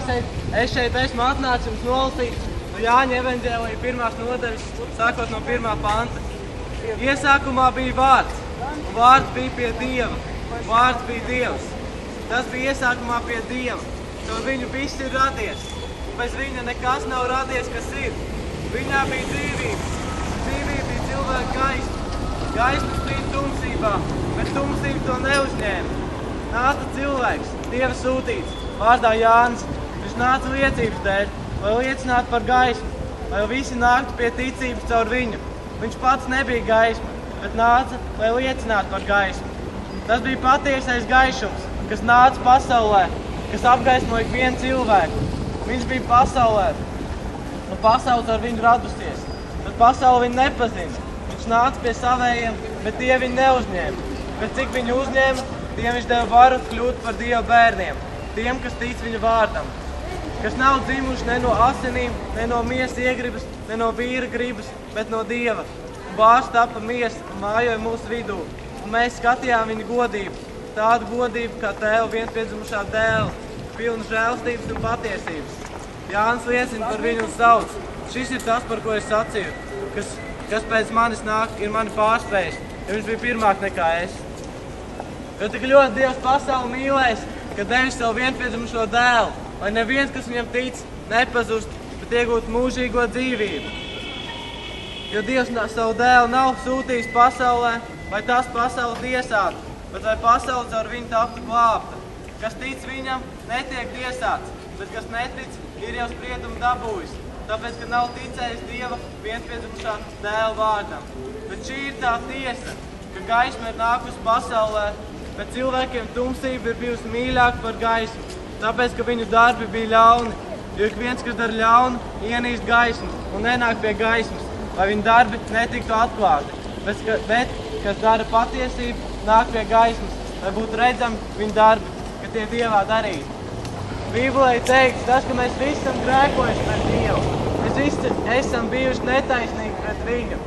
Es šeit esmu atnācis jums nolasīt no Jāņa evaņģēlija 1. nodaļas, sākot no 1. panta. Iesākumā bija vārds, un vārds bija pie Dieva, un vārds bija Dievs. Tas bija iesākumā pie Dieva, caur viņu viss ir radies, un bez viņa nekas nav radies, kas ir. Viņā bija dzīvība, dzīvība bija cilvēka gaisma. Gaisma spīd tumsībā, bet tumsība to neuzņēma. Nāca cilvēks, Dieva sūtīts, vārdā Jānis. Viņš nāca liecības dēļ, lai liecinātu par gaismu, lai visi nāktu pie ticības caur viņu. Viņš pats nebija gaisma, bet nāca, lai liecinātu par gaismu. Tas bija patiesais gaišums, kas nāca pasaulē, kas apgaismoja ikvienu cilvēku. Viņš bija pasaulē, un pasaules ar viņu radusies, bet pasaule viņu nepazina. Viņš nāca pie savējiem, bet tie viņu neuzņēma. Bet cik viņu uzņēma, tiem viņš deva varu kļūt par Dieva bērniem, tiem, kas tic viņu vārdam, kas nav dzimuši ne no asinīm, ne no miesas iegribas, ne no vīra gribas, bet no Dieva. Un Bārs tapa miesa un mājoja mūsu vidū, un mēs skatījām viņa godību, tādu godību kā Tēva vienpiedzimušā dēla, pilnu žēlstības un patiesības. Jānis liecina par viņu un sauc. Šis ir tas, par ko es sacīju, kas pēc manis nāk, ir mani pārspējis, jo viņš bija pirmāk nekā es. Jo tik ļoti Dievs pasauli mīlēs, ka devis savu vienpiedzimušo dēlu, lai neviens, kas viņam tic, nepazust, bet iegūtu mūžīgo dzīvību. Jo Dievs savu dēlu nav sūtījis pasaulē, lai tas pasauli tiesātu, bet lai pasaule caur viņu taptu glābta. Kas tic viņam, netiek tiesāts, bet kas netic, ir jau spriedumu dabūjis, tāpēc, ka nav ticējis Dieva vienpiedzimušā dēla vārdam. Bet šī ir tā tiesa, ka gaisma ir nākusi pasaulē, bet cilvēkiem tumsība ir bijusi mīļāka par gaismu, tāpēc, ka viņu darbi bija ļauni. Jo ik viens, kas dara ļaunu, ienīst gaismu un nenāk pie gaismas, lai viņu darbi netiktu atklāti. Bet kas dara patiesību, nāk pie gaismas, lai būtu redzami viņu darbi, ka tie Dievā darīti. Bībelē ir teikts tas, ka mēs visi esam grēkojuši pret Dievu. Mēs visi esam bijuši netaisnīgi pret viņu.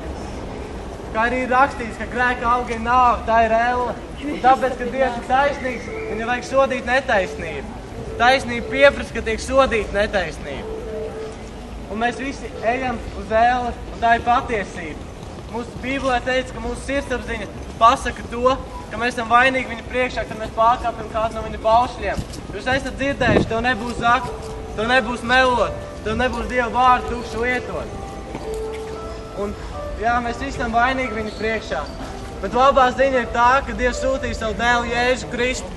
Kā arī ir rakstīts, ka grēka auga ir nāve, tā ir elle. Un tāpēc, ka Dievs ir taisnīgs, viņam vajag sodīt netaisnību. Taisnība pieprasa, ka tiek sodīta netaisnība. Un mēs visi ejam uz elle, un tā ir patiesība. Mūsu Bībelē teica, ka mūsu sirdsapziņa pasaka to, ka mēs esam vainīgi viņa priekšā, kad mēs pārkāpjam kādu no viņa baušļiem. Jūs esat dzirdējuši, tev nebūs zakt, tev nebūs melot, tev nebūs Dieva vārdu tukšu lietot. Un jā, mēs visi esam vainīgi viņa priekšā. Bet labā ziņa ir tā, ka Dievs sūtīja savu dēlu Jēzu Kristu,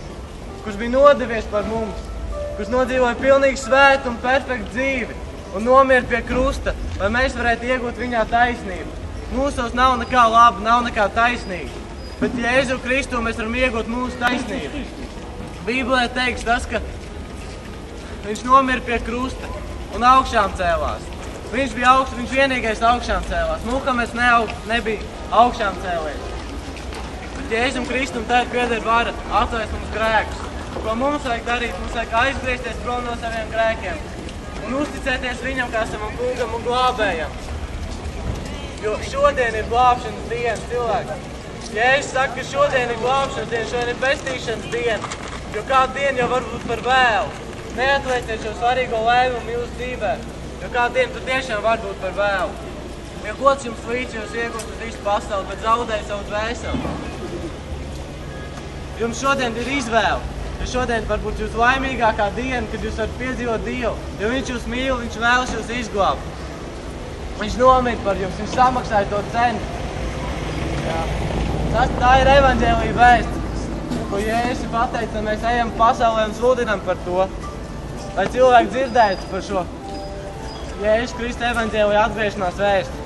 kurš bija nodevies par mums, kurš nodzīvoja pilnīgi svētu un perfektu dzīvi un nomira pie krusta, lai mēs varētu iegūt viņā taisnību. Mūsos nav nekā laba, nav nekā taisnīga, bet Jēzu Kristu mēs varam iegūt mūsu taisnību. Bībelē teiks tas, ka viņš nomira pie krusta un augšām cēlās. Viņš bija augsts, viņš vienīgais augšām cēlās. Muhameds nebija augšām cēlies. Bet Jēzum Kristum tagad pieder vara atlaist mums grēkus. Ko mums vajag darīt? Mums vajag aizgriezties prom no saviem grēkiem un uzticēties viņam kā savam kungam un glābējam. Jo šodien ir glābšanas diena, cilvēki. Jēzus saka, ka šodien ir glābšanas diena, šodien ir pestīšanas diena, jo kādu dienu jau var būt par vēlu. Neatlieciet šo svarīgo lēmumu jūsu dzīvē, jo kādu dienu tur tiešām var būt par vēlu. Jo gods jums līdz jūs iegūstat visu pasauli, bet zaudējat savu dvēseli. Jums šodien ir izvēle, jo šodien varbūt jūs laimīgākā diena, kad jūs varat piedzīvot Dievu, jo viņš jūs mīl, viņš vēlas jūs izglābt. Viņš nomira par jums, viņš samaksāja to cenu. Tā ir evaņģēlija vēsts, ko Jēzus pateica, mēs ejam pasaulē un sludinam par to, lai cilvēki dzirdētu par šo Jēzus Kristu evaņģēlija atgriešanās vēstu.